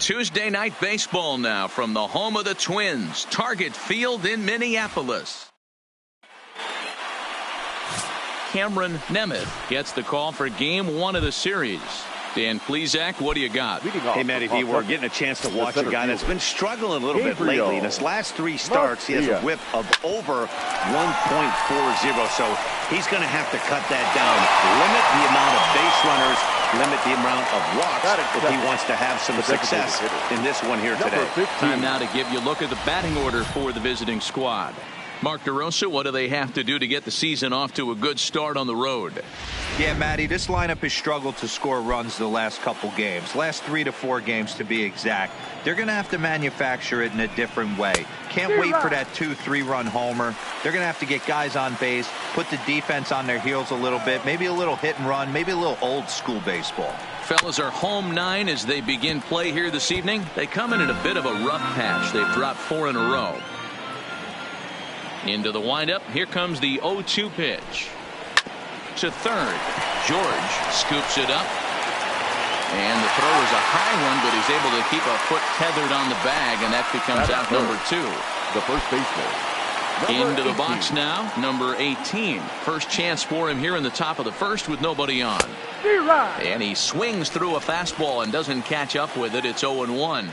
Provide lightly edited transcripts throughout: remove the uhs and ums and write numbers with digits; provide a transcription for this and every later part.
Tuesday night baseball now from the home of the Twins, Target Field in Minneapolis. Cameron Nemeth gets the call for game 1 of the series. Dan Plesac, what do you got? Hey, Matty V, we're getting a chance to watch a guy that's been struggling a little bit lately. In his last 3 starts, he has a whip of over 1.40, so he's going to have to cut that down, limit the amount of base runners, limit the amount of walks if he wants to have some success in this one here today. Time now to give you a look at the batting order for the visiting squad. Mark DeRosa, what do they have to do to get the season off to a good start on the road? Yeah, Matty, this lineup has struggled to score runs the last couple games. Last 3 to 4 games to be exact. They're going to have to manufacture it in a different way. Can't wait for that 2-3 run homer. They're going to have to get guys on base, put the defense on their heels a little bit, maybe a little hit and run, maybe a little old school baseball. Fellas are home 9 as they begin play here this evening. They come in a bit of a rough patch. They've dropped 4 in a row. Into the windup. Here comes the 0-2 pitch. To third. George scoops it up. And the throw is a high one, but he's able to keep a foot tethered on the bag, and that becomes out number 2. The first baseman. Into the box now, number 18. First chance for him here in the top of the first with nobody on. And he swings through a fastball and doesn't catch up with it. It's 0-1.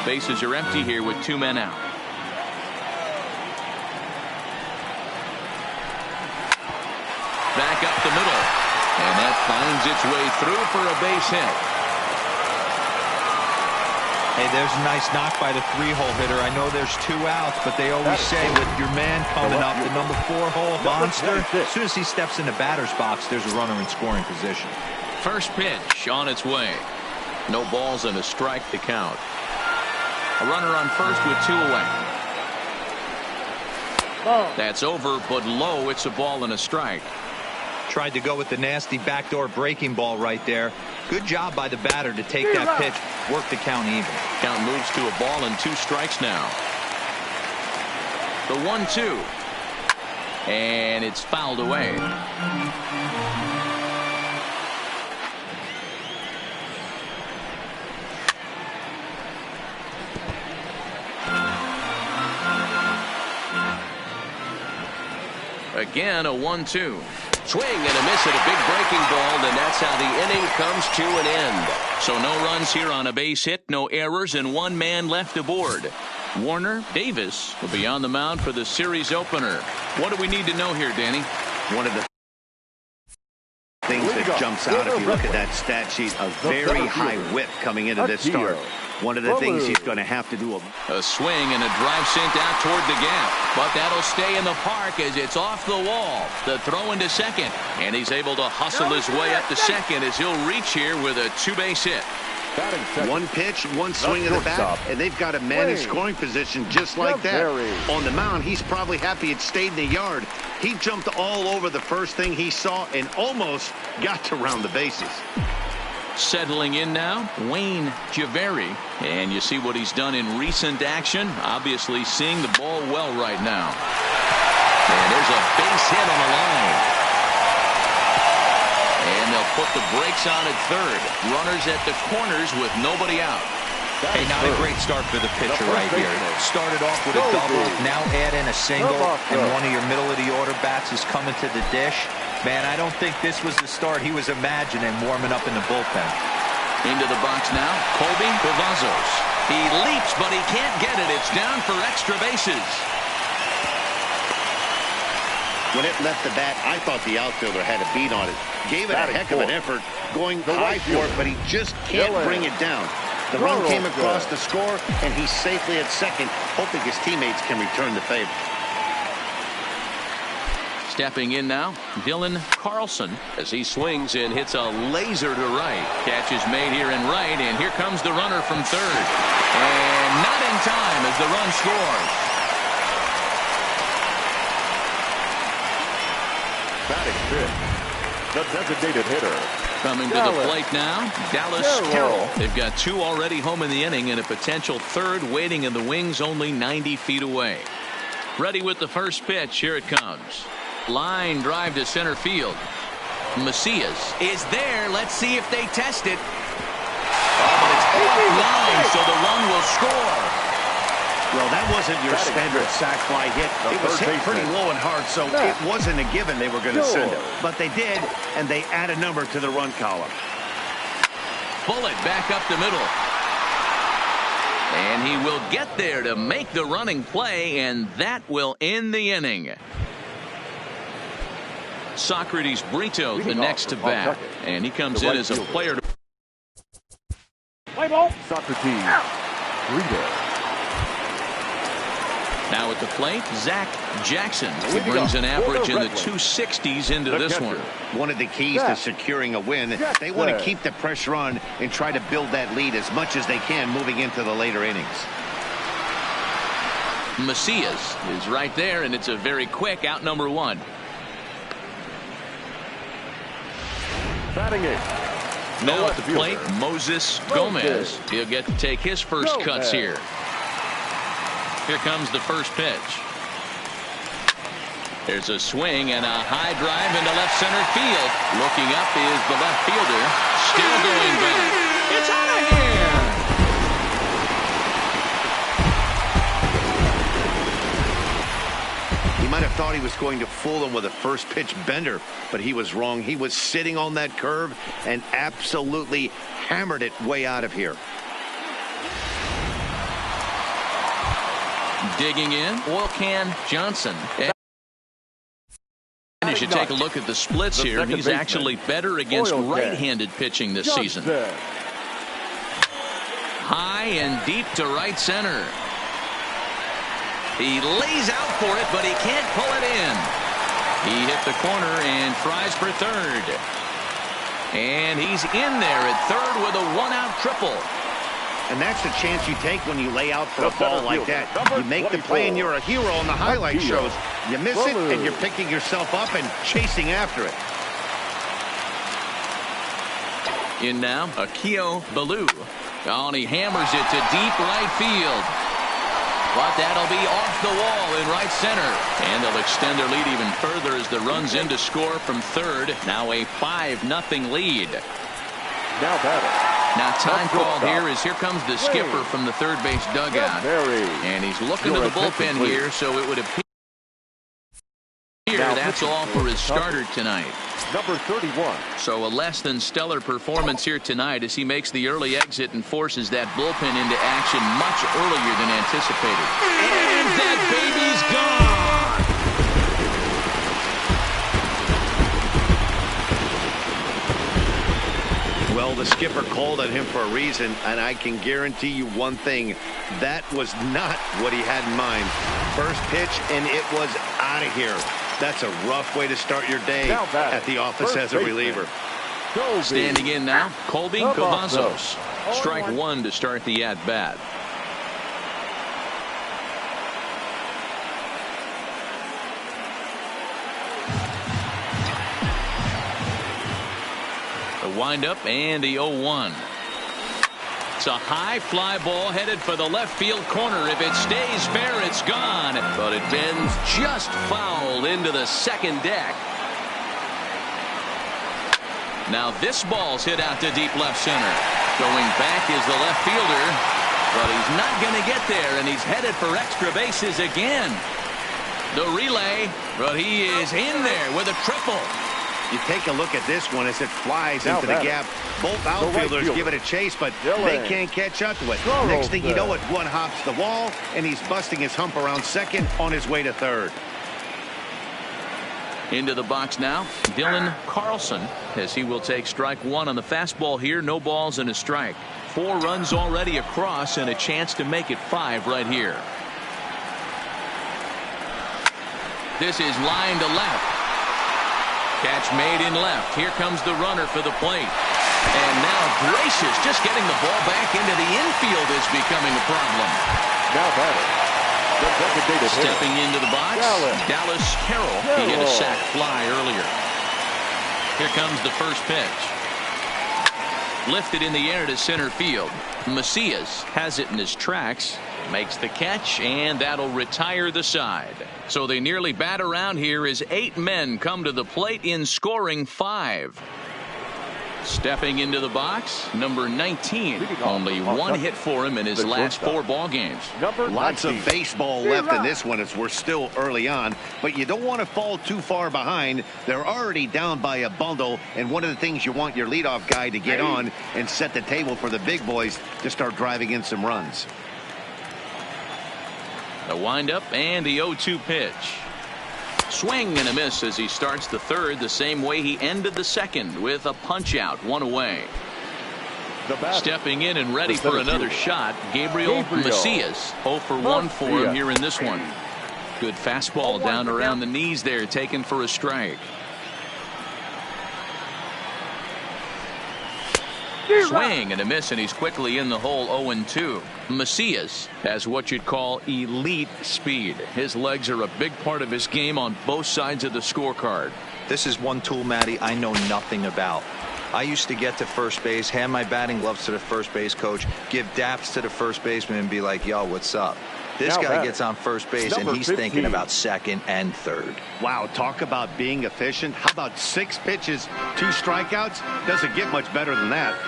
Bases are empty here with 2 men out. Back up the middle. And that finds its way through for a base hit. Hey, there's a nice knock by the 3-hole hitter. I know there's 2 outs, but they always say with your man coming up, the number 4-hole monster, as soon as he steps in the batter's box, there's a runner in scoring position. First pitch on its way. No balls and a strike to count. A runner on first with 2 away. That's over, but low. It's a ball and a strike. Tried to go with the nasty backdoor breaking ball right there. Good job by the batter to take that pitch, work the count even. Count moves to a ball and 2 strikes now. The 1-2. And it's fouled away. Again, a 1-2. Swing and a miss at a big breaking ball, and that's how the inning comes to an end. So no runs here on a base hit, no errors, and 1 man left aboard. Warner Davis will be on the mound for the series opener. What do we need to know here, Danny? One of the things that jumps out if you look at that stat sheet, a very high whip coming into this start. One of the things he's going to have to do. A swing and a drive sent out toward the gap. But that'll stay in the park as it's off the wall. The throw into second. And he's able to hustle his way up to second as he'll reach here with a 2-base hit. 1 pitch, 1 swing of the bat, and they've got a man in scoring position just like that. On the mound, he's probably happy it stayed in the yard. He jumped all over the first thing he saw and almost got to round the bases. Settling in now, Wayne Javeri. And you see what he's done in recent action. Obviously seeing the ball well right now. And there's a base hit on the line. And they'll put the brakes on at third. Runners at the corners with nobody out. Hey, not a great start for the pitcher right here. Started off with a double, now add in a single, and one of your middle-of-the-order bats is coming to the dish. Man, I don't think this was the start he was imagining warming up in the bullpen. Into the box now, Colby Cavazos. He leaps, but he can't get it. It's down for extra bases. When it left the bat, I thought the outfielder had a beat on it. Gave it a heck of an effort, going high for it, but he just can't bring it down. The run came across the score, and he's safely at second, hoping his teammates can return the favor. Stepping in now, Dylan Carlson as he swings and hits a laser to right. Catch is made here in right, and here comes the runner from third. And not in time as the run scores. Batting fifth, the designated hitter. Coming to the plate now, Dallas Carroll. They've got 2 already home in the inning and a potential 3rd waiting in the wings only 90 feet away. Ready with the first pitch. Here it comes. Line drive to center field. Masherz is there. Let's see if they test it. Oh, but it's offline, so the run will score. Well, that wasn't your standard sac fly hit. It was hit pretty low and hard, so it wasn't a given they were going to send it. But they did, and they add a number to the run column. Bullet back up the middle. And he will get there to make the running play, and that will end the inning. Socrates Brito, the next to bat, and he comes in as a player. Play ball. Socrates Brito. Now at the plate, Zach Jackson. He brings an average in the 260s into this one. One of the keys to securing a win, they want to keep the pressure on and try to build that lead as much as they can moving into the later innings. Masherz is right there, and it's a very quick out number one. Batting eighth. Now at the plate, Moses Gomez. He'll get to take his first cuts here. Here comes the first pitch. There's a swing and a high drive into left center field. Looking up is the left fielder. Still going back. It's out of here. He might have thought he was going to fool him with a first pitch bender, but he was wrong. He was sitting on that curve and absolutely hammered it way out of here. Digging in, Oil Can Johnson. And as you take a look at the splits here, he's actually better against right-handed pitching this season. High and deep to right center. He lays out for it, but he can't pull it in. He hit the corner and tries for third. And he's in there at third with a one-out triple. And that's the chance you take when you lay out for a ball like that. You make the play and you're a hero on the highlight shows. You miss it and you're picking yourself up and chasing after it. In now, Akio Ballou. Oh, and he hammers it to deep right field. But that'll be off the wall in right center. And they'll extend their lead even further as the runs in to score from third. Now a 5-0 lead. Now batting. Now time called here comes the skipper from the third base dugout. And he's looking to the bullpen here, so it would appear that's all for his starter tonight. Number 31. So a less than stellar performance here tonight as he makes the early exit and forces that bullpen into action much earlier than anticipated. And that baby's gone! Well, the skipper called on him for a reason, and I can guarantee you one thing. That was not what he had in mind. First pitch, and it was out of here. That's a rough way to start your day at the office as a reliever. Standing in now, Colby Cavazos. Strike one to start the at-bat. The windup and the 0-1. It's a high fly ball headed for the left field corner. If it stays fair, it's gone. But it bends just foul into the second deck. Now this ball's hit out to deep left center. Going back is the left fielder. But he's not going to get there, and he's headed for extra bases again. The relay, but he is in there with a triple. You take a look at this one as it flies into the gap. Both outfielders give it a chase, but they can't catch up to it. Next thing you know, it one hops the wall, and he's busting his hump around second on his way to third. Into the box now, Dylan Carlson, as he will take strike one on the fastball here. No balls and a strike. 4 runs already across and a chance to make it 5 right here. This is line to left. Catch made in left. Here comes the runner for the plate. And now Gracious just getting the ball back into the infield is becoming a problem. Now batting. Stepping into the box, Dallas Carroll. He hit a sac fly earlier. Here comes the first pitch. Lifted in the air to center field. Masherz has it in his tracks. Makes the catch, and that'll retire the side. So they nearly bat around here as 8 men come to the plate in scoring 5. Stepping into the box, number 19. Only 1 hit for him in his last 4 ball games. Lots of baseball left in this one as we're still early on, but you don't want to fall too far behind. They're already down by a bundle, and one of the things you want your leadoff guy to get on and set the table for the big boys to start driving in some runs. The windup and the 0-2 pitch. Swing and a miss as he starts the third the same way he ended the second with a punch out, 1 away. Stepping in and ready for another shot, Gabriel Masherz. 0 for 1 for him here in this one. Good fastball down around the knees there, taken for a strike. Swing and a miss, and he's quickly in the hole. 0-2. Masherz has what you'd call elite speed. His legs are a big part of his game on both sides of the scorecard. This is one tool, Matty, I know nothing about. I used to get to first base, hand my batting gloves to the first base coach, give daps to the first baseman, and be like, yo, what's up? This guy gets on first base, and he's thinking about second and third. Wow, talk about being efficient. How about 6 pitches, 2 strikeouts? Doesn't get much better than that.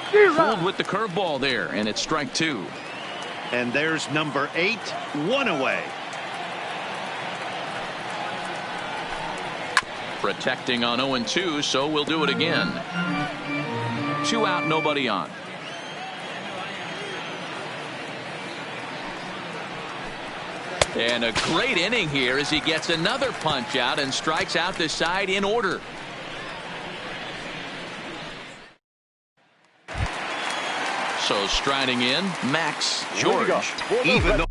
Fooled with the curveball there, and it's strike 2. And there's number 8, 1 away. Protecting on 0-2, so we'll do it again. 2 out, nobody on. And a great inning here as he gets another punch out and strikes out the side in order. So striding in, Masherz. Even though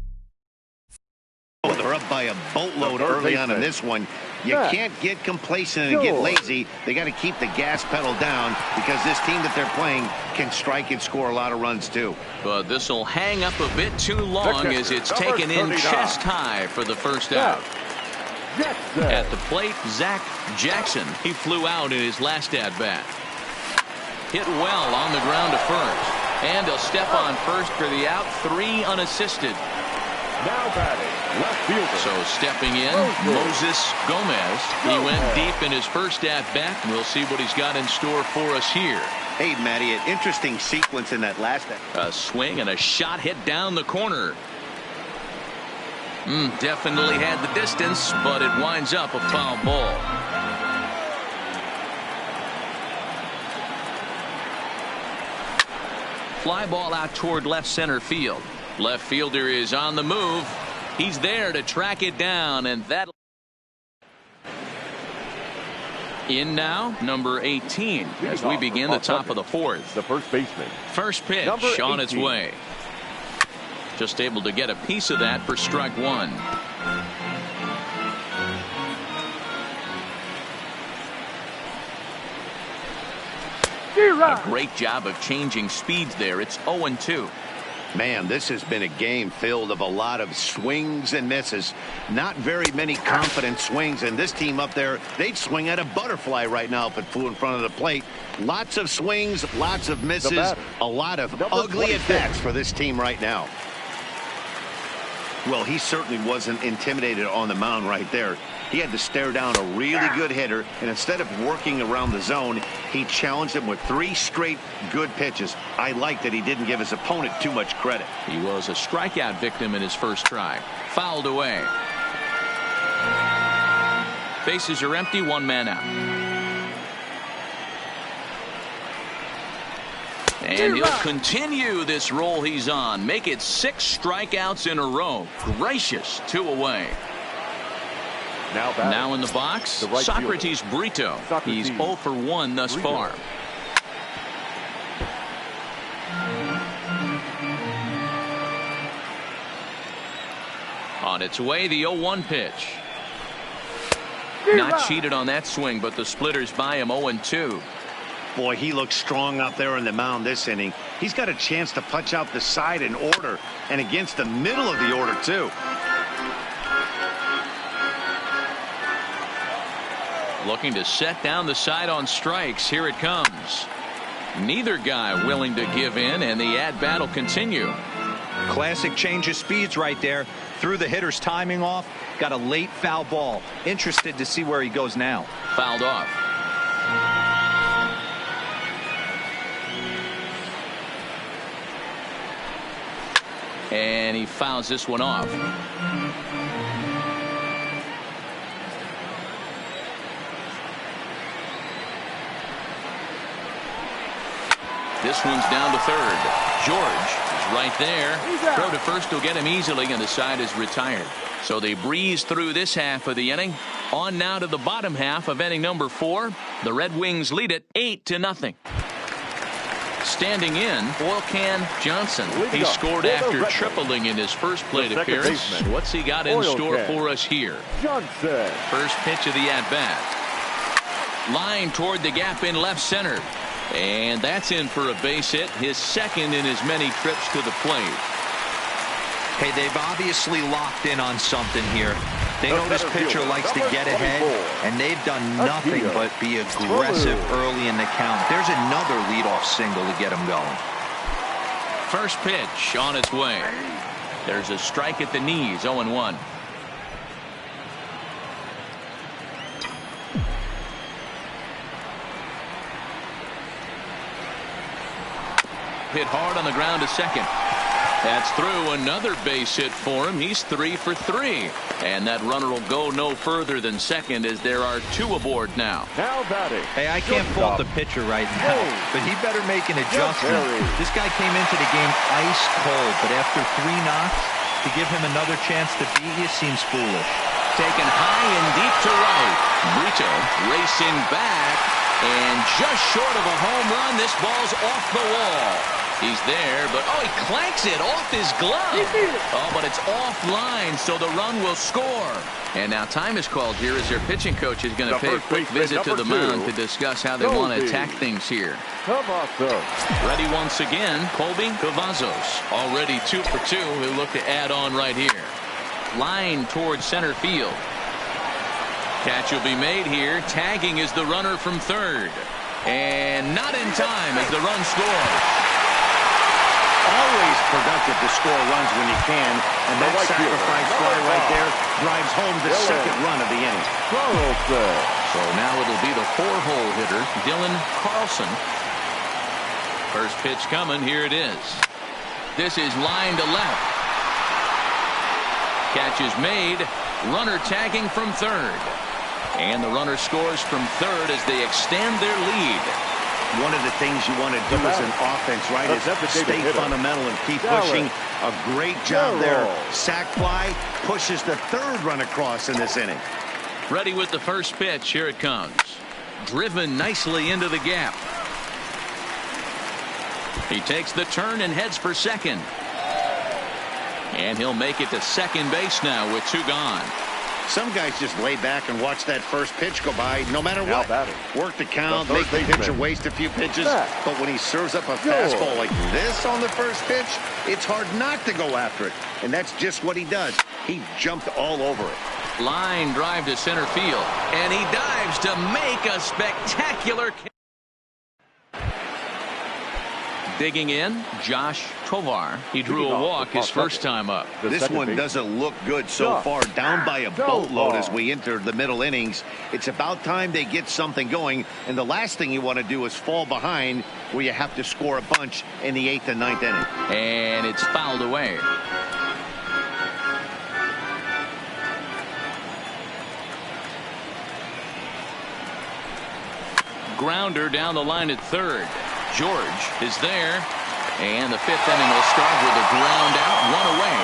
they're up by a boatload early on in this one, you can't get complacent and get lazy. They got to keep the gas pedal down because this team that they're playing can strike and score a lot of runs too. But this will hang up a bit too long as it's taken in chest high for the first out. At the plate, Zach Jackson. He flew out in his last at-bat. Hit well on the ground to first. And he'll step on first for the out, 3 unassisted. Now batting, left fielder. So stepping in, Moses Gomez. He went deep in his first at-bat, and we'll see what he's got in store for us here. Hey, Matty, an interesting sequence in that last A swing and a shot hit down the corner. Definitely had the distance, but it winds up a foul ball. Fly ball out toward left center field. Left fielder is on the move. He's there to track it down, and that in now, number 18, as we begin the top of the 4th. The first baseman. First pitch on its way. Just able to get a piece of that for strike 1. A great job of changing speeds there. It's 0-2. Man, this has been a game filled of a lot of swings and misses. Not very many confident swings, and this team up there, they'd swing at a butterfly right now if it flew in front of the plate. Lots of swings, lots of misses, a lot of ugly at-bats for this team right now. Well, he certainly wasn't intimidated on the mound right there. He had to stare down a really good hitter, and instead of working around the zone, he challenged him with 3 straight good pitches. I like that he didn't give his opponent too much credit. He was a strikeout victim in his first try. Fouled away. Bases are empty, 1 man out. And he'll continue this roll he's on. Make it 6 strikeouts in a row. Gracious, 2 away. Now in the box, Socrates Brito. He's 0 for 1 thus far. On its way, the 0-1 pitch. Not cheated on that swing, but the splitters by him. 0-2. Boy, he looks strong out there on the mound this inning. He's got a chance to punch out the side in order, and against the middle of the order too. Looking to set down the side on strikes. Here it comes. Neither guy willing to give in, and the at-bat will continue. Classic change of speeds right there. Threw the hitter's timing off. Got a late foul ball. Interested to see where he goes now. Fouled off. And he fouls this one off. This one's down to third. George is right there. Throw to first will get him easily, and the side is retired. So they breeze through this half of the inning. On now to the bottom half of inning number 4. The Red Wings lead it 8-0. Standing in, Oil Can Johnson. He scored after tripling in his first plate appearance. What's he got in store for us here? Johnson. First pitch of the at-bat. Line toward the gap in left center. And that's in for a base hit, his second in as many trips to the plate. Hey, they've obviously locked in on something here. They know this pitcher likes to get ahead, and they've done nothing but be aggressive early in the count. There's another leadoff single to get them going. First pitch on its way. There's a strike at the knees, 0-1. Hit hard on the ground to second. That's through. Another base hit for him. He's 3 for 3. And that runner will go no further than second as there are 2 aboard now. Now batting. Hey, I can't fault the pitcher right now, but he better make an adjustment. This guy came into the game ice cold, but after 3 knocks, to give him another chance to beat you seems foolish. Taken high and deep to right. Brito racing back, and just short of a home run. This ball's off the wall. He's there, but he clanks it off his glove. Oh, but it's offline, so the run will score. And now time is called here as their pitching coach is going to pay a quick visit to the mound to discuss how they want to attack things here. Ready once again, Colby Cavazos. Already 2 for 2. He'll look to add on right here. Line towards center field. Catch will be made here. Tagging is the runner from third. And not in time as the run scores. Always productive to score runs when you can, and that sacrifice fly right there drives home the second run of the inning. So now it'll be the 4-hole hitter, Dylan Carlson. First pitch coming. Here it is. This is line to left. Catch is made. Runner tagging from third. And the runner scores from third as they extend their lead. One of the things you want to do as an offense, right, is stay fundamental and keep pushing. A great job there. Sac fly pushes the third run across in this inning. Ready with the first pitch. Here it comes. Driven nicely into the gap. He takes the turn and heads for second. And he'll make it to second base now with 2 gone. Some guys just lay back and watch that first pitch go by no matter what. Work the count, make the pitcher waste a few pitches. But when he serves up a fastball like this on the first pitch, it's hard not to go after it. And that's just what he does. He jumped all over it. Line drive to center field. And he dives to make a spectacular catch. Digging in, Josh Tovar. He drew a walk his first time up. This one doesn't look good so far. Down by a boatload as we enter the middle innings. It's about time they get something going. And the last thing you want to do is fall behind where you have to score a bunch in the 8th and 9th inning. And it's fouled away. Grounder down the line at third. George is there, and the 5th inning will start with a ground out, 1 away.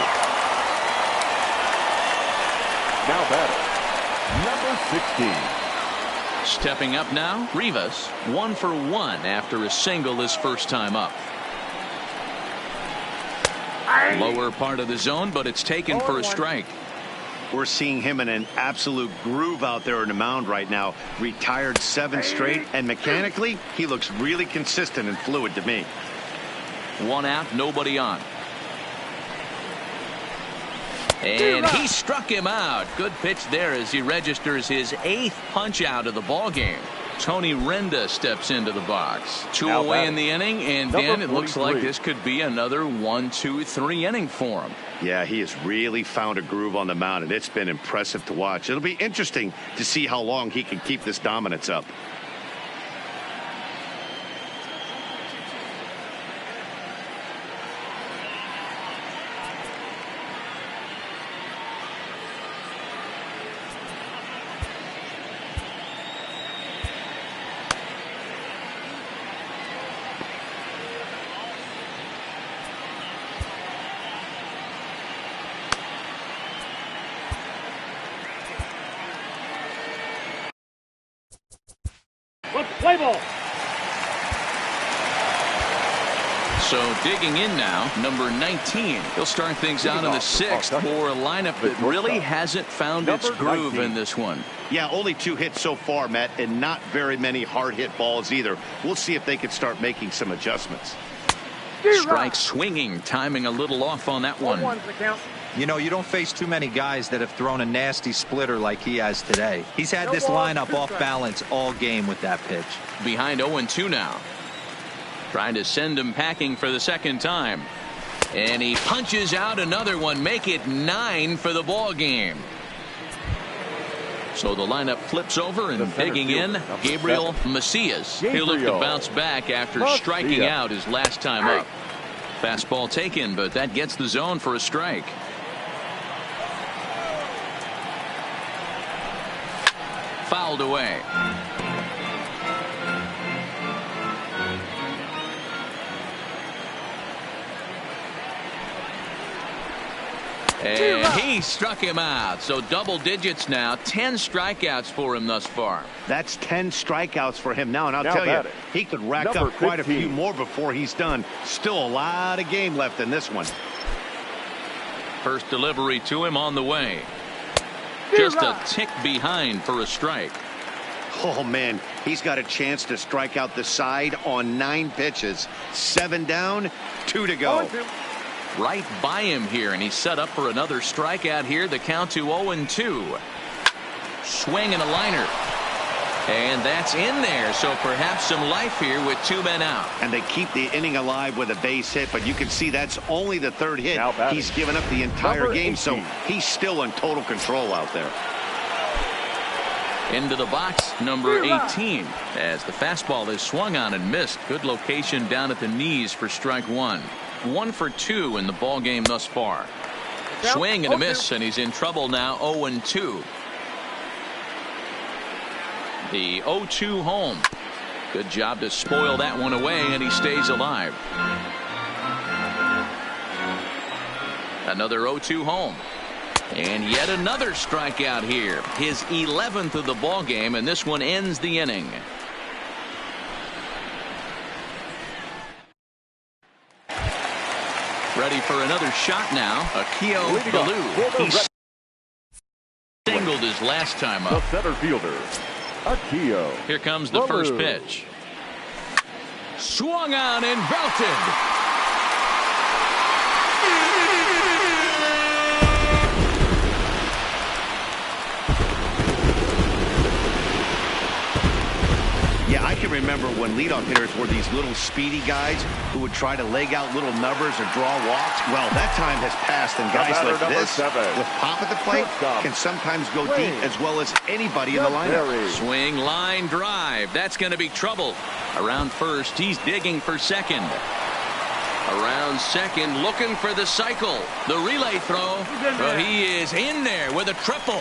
Now batting, number 16. Stepping up now, Rivas, 1 for 1 after a single his first time up. Lower part of the zone, but it's taken for a strike. We're seeing him in an absolute groove out there on the mound right now. Retired 7 straight, and mechanically, he looks really consistent and fluid to me. 1 out, nobody on. And he struck him out. Good pitch there as he registers his 8th punch out of the ball game. Tony Renda steps into the box. 2 away in the inning, and Dan, it looks like this could be another 1-2-3 inning for him. Yeah, he has really found a groove on the mound, and it's been impressive to watch. It'll be interesting to see how long he can keep this dominance up. Play ball. So digging in now, number 19. He'll start things out in the 6th for a lineup that really hasn't found its groove in this one. Yeah, only 2 hits so far, Matt, and not very many hard hit balls either. We'll see if they can start making some adjustments. Strike swinging, timing a little off on that one. You know, you don't face too many guys that have thrown a nasty splitter like he has today. He's had this lineup off balance all game with that pitch. Behind 0-2 now. Trying to send him packing for the 2nd time. And he punches out another one. Make it 9 for the ball game. So the lineup flips over, and digging in, Gabriel Masherz. He'll look to bounce back after striking out his last time up. Fastball taken, but that gets the zone for a strike. Fouled away. And he struck him out. So double digits now. 10 strikeouts for him thus far. That's 10 strikeouts for him now. And I'll tell you, he could rack up quite a few more before he's done. Still a lot of game left in this one. First delivery to him on the way. Just a tick behind for a strike. Oh, man, he's got a chance to strike out the side on 9 pitches. 7 down, 2 to go. Right by him here, and he's set up for another strikeout here. The count to 0-2. Swing and a liner. And that's in there, so perhaps some life here with 2 men out. And they keep the inning alive with a base hit, but you can see that's only the 3rd hit. He's given up the entire game, so he's still in total control out there. Into the box, number 18, as the fastball is swung on and missed. Good location down at the knees for strike 1. 1 for 2 in the ball game thus far. Swing and a miss, and he's in trouble now. 0-2. The 0-2 home. Good job to spoil that one away, and he stays alive. Another 0-2 home. And yet another strikeout here. His 11th of the ball game, and this one ends the inning. Ready for another shot now. Akio Baloo. He singled his last time up. The center fielder, Akio. Here comes the first pitch. Swung on and belted. Yeah, I can remember when leadoff hitters were these little speedy guys who would try to leg out little numbers or draw walks. Well, that time has passed, and guys like this, with pop at the plate, can sometimes go deep as well as anybody in the lineup. Swing, line, drive. That's going to be trouble. Around first, he's digging for second. Around second, looking for the cycle. The relay throw. Well, he is in there with a triple.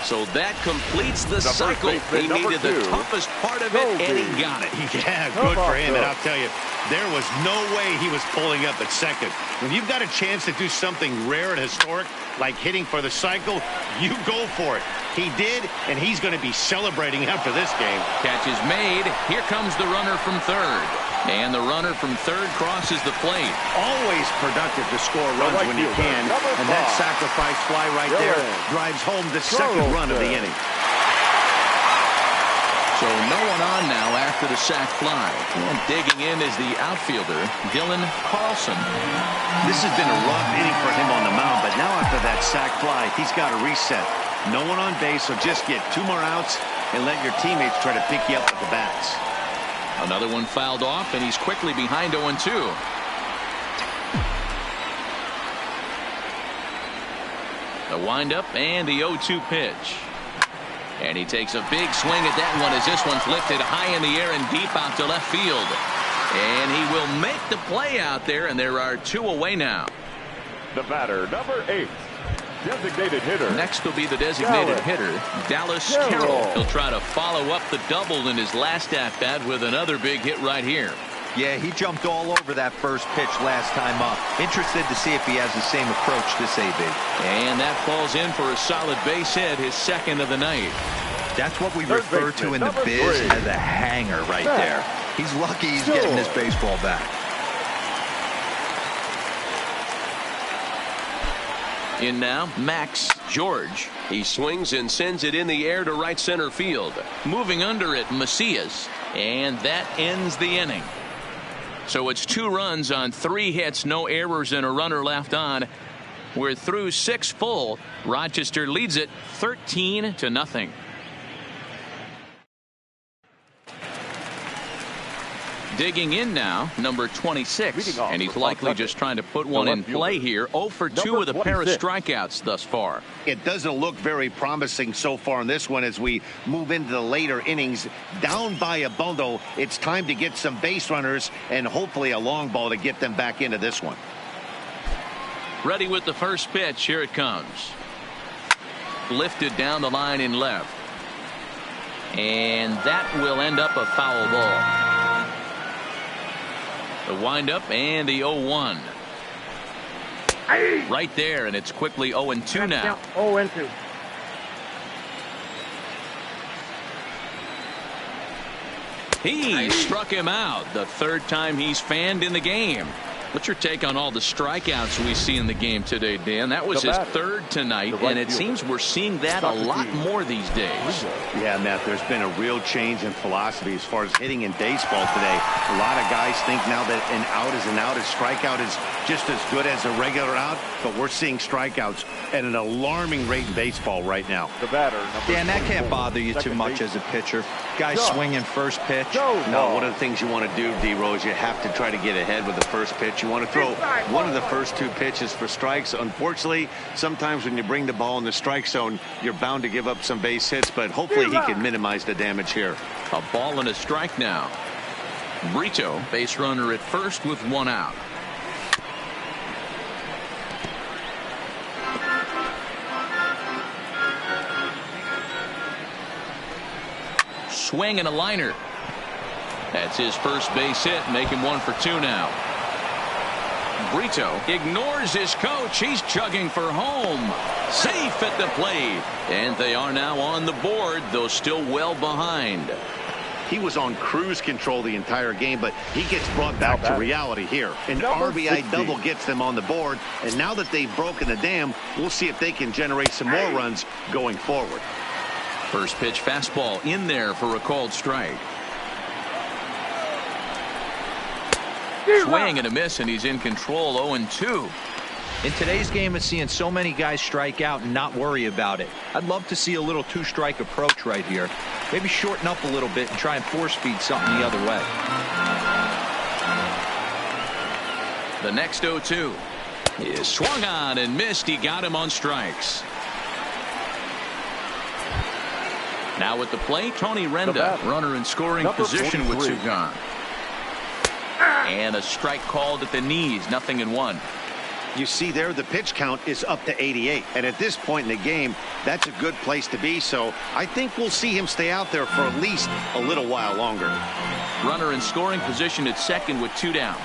So that completes the cycle. He needed the toughest part of it, and he got it. Yeah, good for him. And I'll tell you, there was no way he was pulling up at second. When you've got a chance to do something rare and historic, like hitting for the cycle, you go for it. He did, and he's going to be celebrating after this game. Catch is made. Here comes the runner from third. And the runner from third crosses the plate. Always productive to score runs when you can. And that sacrifice fly right there drives home the second run of the inning. So no one on now after the sac fly. And digging in is the outfielder, Dylan Carlson. This has been a rough inning for him on the mound, but now after that sac fly, he's got to reset. No one on base, so just get 2 more outs and let your teammates try to pick you up with the bats. Another one fouled off, and he's quickly behind 0-2. The windup and the 0-2 pitch. And he takes a big swing at that one as this one's lifted high in the air and deep out to left field. And he will make the play out there, and there are 2 away now. The batter, number 8, designated hitter. Next will be the designated hitter, Dallas Carroll. He'll try to follow up the double in his last at-bat with another big hit right here. Yeah, he jumped all over that first pitch last time up. Interested to see if he has the same approach this AB. And that falls in for a solid base hit, his second of the night. That's what we refer to in the biz as a hanger right there. He's lucky he's getting this baseball back. In now, Max George. He swings and sends it in the air to right center field. Moving under it, Masherz. And that ends the inning. So it's 2 runs on 3 hits, no errors, and a runner left on. We're through 6 full. Rochester leads it 13-0. Digging in now, number 26, and he's likely just trying to put one in play here. 0 for 2 with a pair of strikeouts thus far. It doesn't look very promising so far in this one as we move into the later innings. Down by a bundle, it's time to get some base runners and hopefully a long ball to get them back into this one. Ready with the first pitch. Here it comes. Lifted down the line in left. And that will end up a foul ball. The windup and the 0-1. Right there, and it's quickly 0-2 now. 0-2. He struck him out the 3rd time he's fanned in the game. What's your take on all the strikeouts we see in the game today, Dan? That was his 3rd tonight, and it seems we're seeing that a lot more these days. Yeah, Matt, there's been a real change in philosophy as far as hitting in baseball today. A lot of guys think now that an out is an out, a strikeout is just as good as a regular out, but we're seeing strikeouts at an alarming rate in baseball right now. The batter, Dan, that can't bother you too much as a pitcher. Guys swinging first pitch. No, one of the things you want to do, D-Rose, you have to try to get ahead with the first pitch. You want to throw one of the first 2 pitches for strikes. Unfortunately, sometimes when you bring the ball in the strike zone, you're bound to give up some base hits, but hopefully he can minimize the damage here. A ball and a strike now. Brito, base runner at first with 1 out. Swing and a liner. That's his first base hit, making 1 for 2 now. Brito ignores his coach. He's chugging for home. Safe at the plate. And they are now on the board, though still well behind. He was on cruise control the entire game, but he gets brought back to reality here. An RBI double gets them on the board, and now that they've broken the dam, we'll see if they can generate some more runs going forward. First pitch fastball in there for a called strike. Swing and a miss, and he's in control. 0-2. In today's game of seeing so many guys strike out and not worry about it, I'd love to see a little 2-strike approach right here. Maybe shorten up a little bit and try and force feed something the other way. The next 0-2 is swung on and missed. He got him on strikes. Now at the plate, Tony Renda, runner in scoring position with 2 gone. And a strike called at the knees, 0-1. You see there, the pitch count is up to 88. And at this point in the game, that's a good place to be. So I think we'll see him stay out there for at least a little while longer. Runner in scoring position at second with 2 down.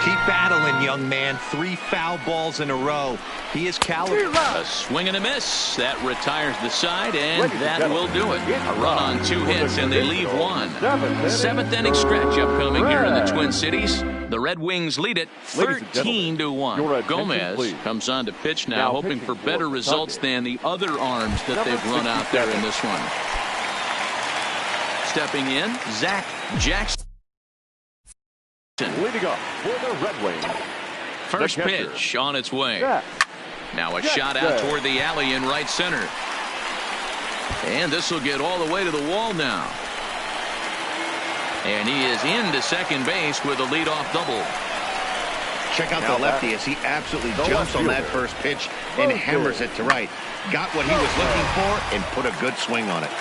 Keep battling, young man. 3 foul balls in a row. He is caliber. A swing and a miss. That retires the side, and that will do it. A run on 2 hits, and they leave 1. 7th inning stretch upcoming here in the Twin Cities. The Red Wings lead it 13-1. Gomez comes on to pitch now, hoping for better results than the other arms that they've run out there in this one. Stepping in, Zach Jackson. Leading up for the Red Wings. First pitch on its way. Now a shot out toward the alley in right center. And this will get all the way to the wall now. And he is into second base with a leadoff double. Check out the lefty as he absolutely jumps on that first pitch and hammers it to right. Got what he was looking for and put a good swing on it.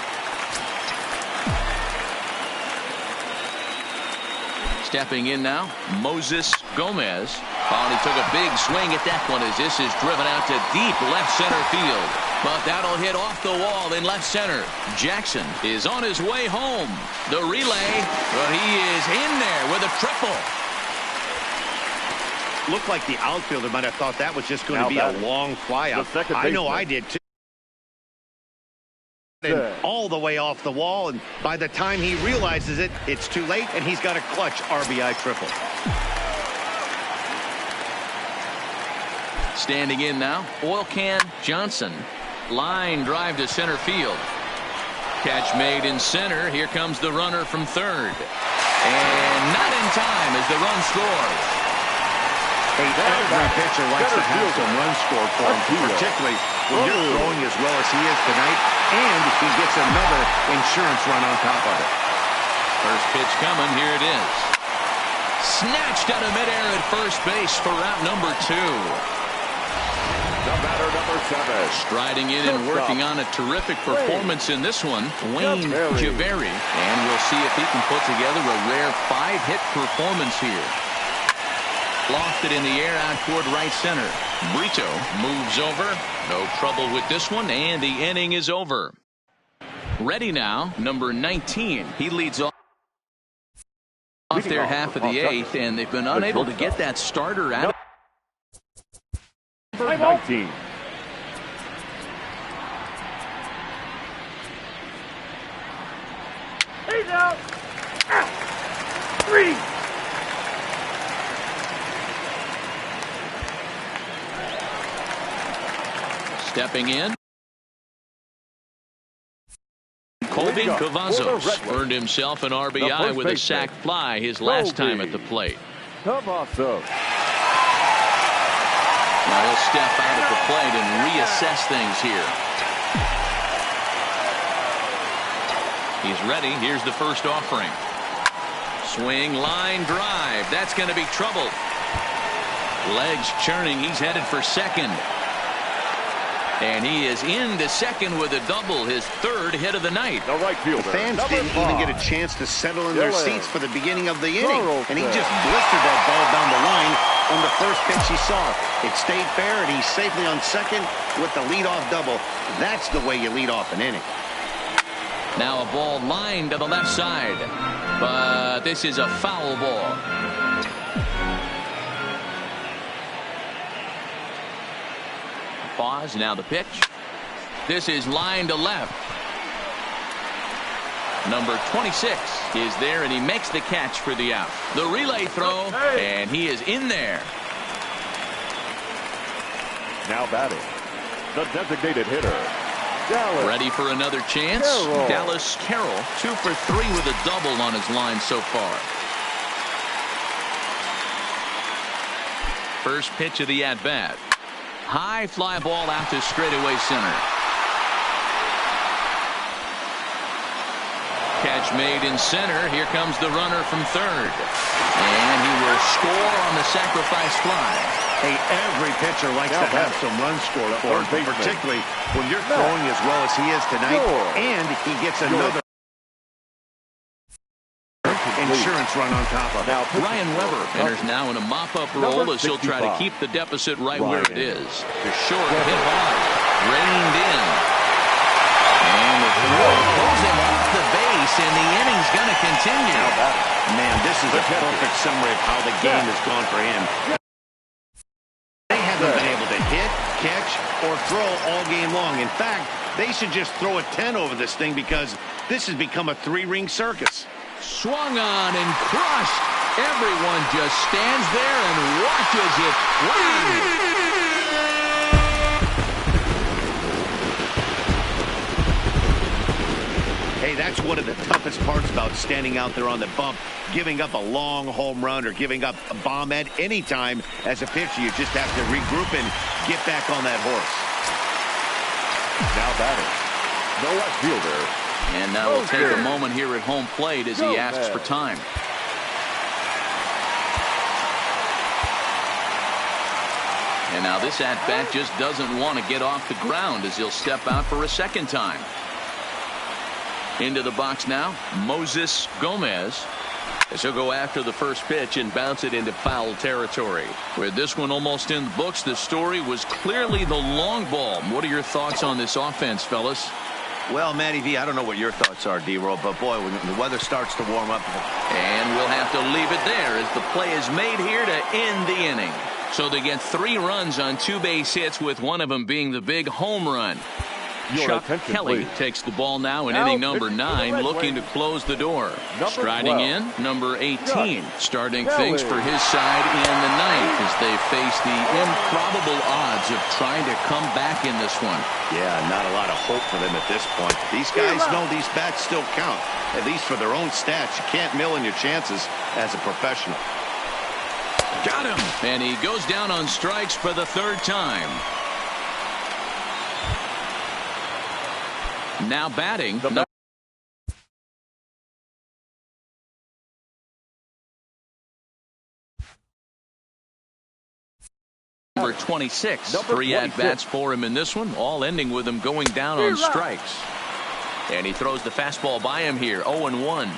Stepping in now, Moses Gomez. Oh, and he took a big swing at that one as this is driven out to deep left center field. But that'll hit off the wall in left center. Jackson is on his way home. The relay, but he is in there with a triple. Looked like the outfielder might have thought that was just going to be a long flyout. I know I did too. And all the way off the wall, and by the time he realizes it, it's too late, and he's got a clutch RBI triple. Standing in now, Oil Can Johnson. Line drive to center field. Catch made in center. Here comes the runner from third. And not in time as the run scores. Hey, every pitcher likes to have some runs scored for him, particularly when you're throwing as well as he is tonight, and he gets another insurance run on top of it. First pitch coming. Here it is. Snatched out of midair at first base for route number 2. The batter, number 7. Striding in and working on a terrific performance in this one, Wayne Javeri. And we'll see if he can put together a rare 5-hit performance here. Lofted in the air out toward right center. Brito moves over. No trouble with this one, and the inning is over. Ready now, number 19. He leads off their half of the 8th, and they've been unable to get that starter out. Number 19. He's out. 3. Stepping in, Colby Cavazos earned himself an RBI with a sac fly his last time at the plate. Now he'll step out at the plate and reassess things here. He's ready. Here's the first offering. Swing, line, drive. That's going to be trouble. Legs churning. He's headed for second. And he is into second with a double, his 3rd hit of the night. The right fielder. The fans didn't even get a chance to settle in their seats for the beginning of the inning. And he just blistered that ball down the line on the first pitch he saw. It stayed fair, and he's safely on second with the leadoff double. That's the way you lead off an inning. Now a ball lined to the left side. But this is a foul ball. Pause. Now the pitch. This is line to left. Number 26 is there, and he makes the catch for the out. The relay throw, and he is in there. Now batting, the designated hitter, Dallas. Ready for another chance. Dallas Carroll, 2 for 3 with a double on his line so far. First pitch of the at-bat. High fly ball out to straightaway center. Catch made in center. Here comes the runner from third. And he will score on the sacrifice fly. Hey, every pitcher likes to have some runs scored for him, particularly when you're throwing as well as he is tonight, and he gets another insurance run on top of it. Ryan Weber enters now in a mop-up role as he'll try to keep the deficit right where it is. The short hit hard, reined in. And the throw pulls him off the base, and the inning's going to continue. Man, this is a perfect summary of how the game has gone for him. They haven't been able to hit, catch, or throw all game long. In fact, they should just throw a 10 over this thing because this has become a three-ring circus. Swung on and crushed. Everyone just stands there and watches it. Wow. Hey, that's one of the toughest parts about standing out there on the bump. Giving up a long home run or giving up a bomb at any time as a pitcher. You just have to regroup and get back on that horse. Now batting, the left fielder. And now we'll take a moment here at home plate as he asks for time. And now this at-bat just doesn't want to get off the ground as he'll step out for a second time. Into the box now, Moses Gomez. As he'll go after the first pitch and bounce it into foul territory. With this one almost in the books, the story was clearly the long ball. What are your thoughts on this offense, fellas? Well, Matty V, I don't know what your thoughts are, D-Roll, but boy, when the weather starts to warm up. And we'll have to leave it there as the play is made here to end the inning. So they get 3 runs on 2 base hits, with one of them being the big home run. Chuck Kelly takes the ball now in inning number 9, looking to close the door. Striding in, number 18, starting things for his side in the 9th as they face the improbable odds of trying to come back in this one. Yeah, not a lot of hope for them at this point. These guys know these bats still count, at least for their own stats. You can't mill in your chances as a professional. Got him! And he goes down on strikes for the 3rd time. Now batting, number 26. 3 at-bats for him in this one, all ending with him going down on strikes. And he throws the fastball by him here, 0-1.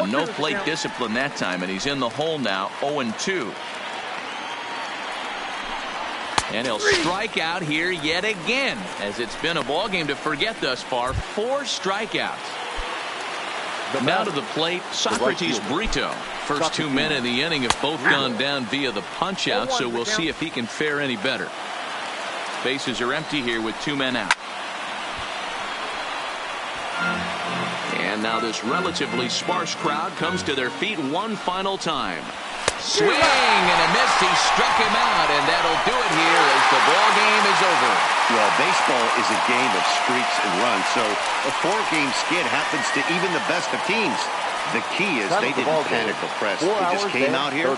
No plate discipline that time, and he's in the hole now, 0-2. And he'll strike out here yet again, as it's been a ball game to forget thus far. 4 strikeouts. Now to the plate, Socrates Brito. First 2 men in the inning have both gone down via the punch out, so we'll see if he can fare any better. Bases are empty here with 2 men out. And now this relatively sparse crowd comes to their feet one final time. Swing and a miss. He struck him out, and that'll do it here as the ball game is over. Well, baseball is a game of streaks and runs, so a 4-game skid happens to even the best of teams. The key is they didn't panic or press. They just came out here,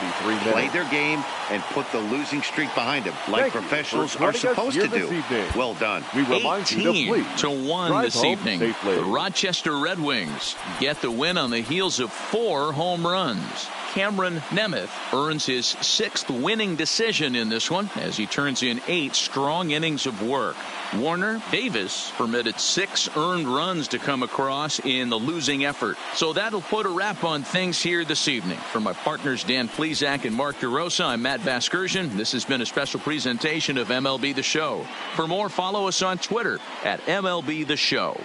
played their game, and put the losing streak behind them, like professionals are supposed to do. Well done. 18-1 this evening. The Rochester Red Wings get the win on the heels of 4 home runs. Cameron Nemeth earns his 6th winning decision in this one as he turns in 8 strong innings of work. Warner Davis permitted 6 earned runs to come across in the losing effort. So that'll put a wrap on things here this evening. For my partners Dan Plesac and Mark DeRosa, I'm Matt Vasgersian. This has been a special presentation of MLB The Show. For more, follow us on Twitter at MLB The Show.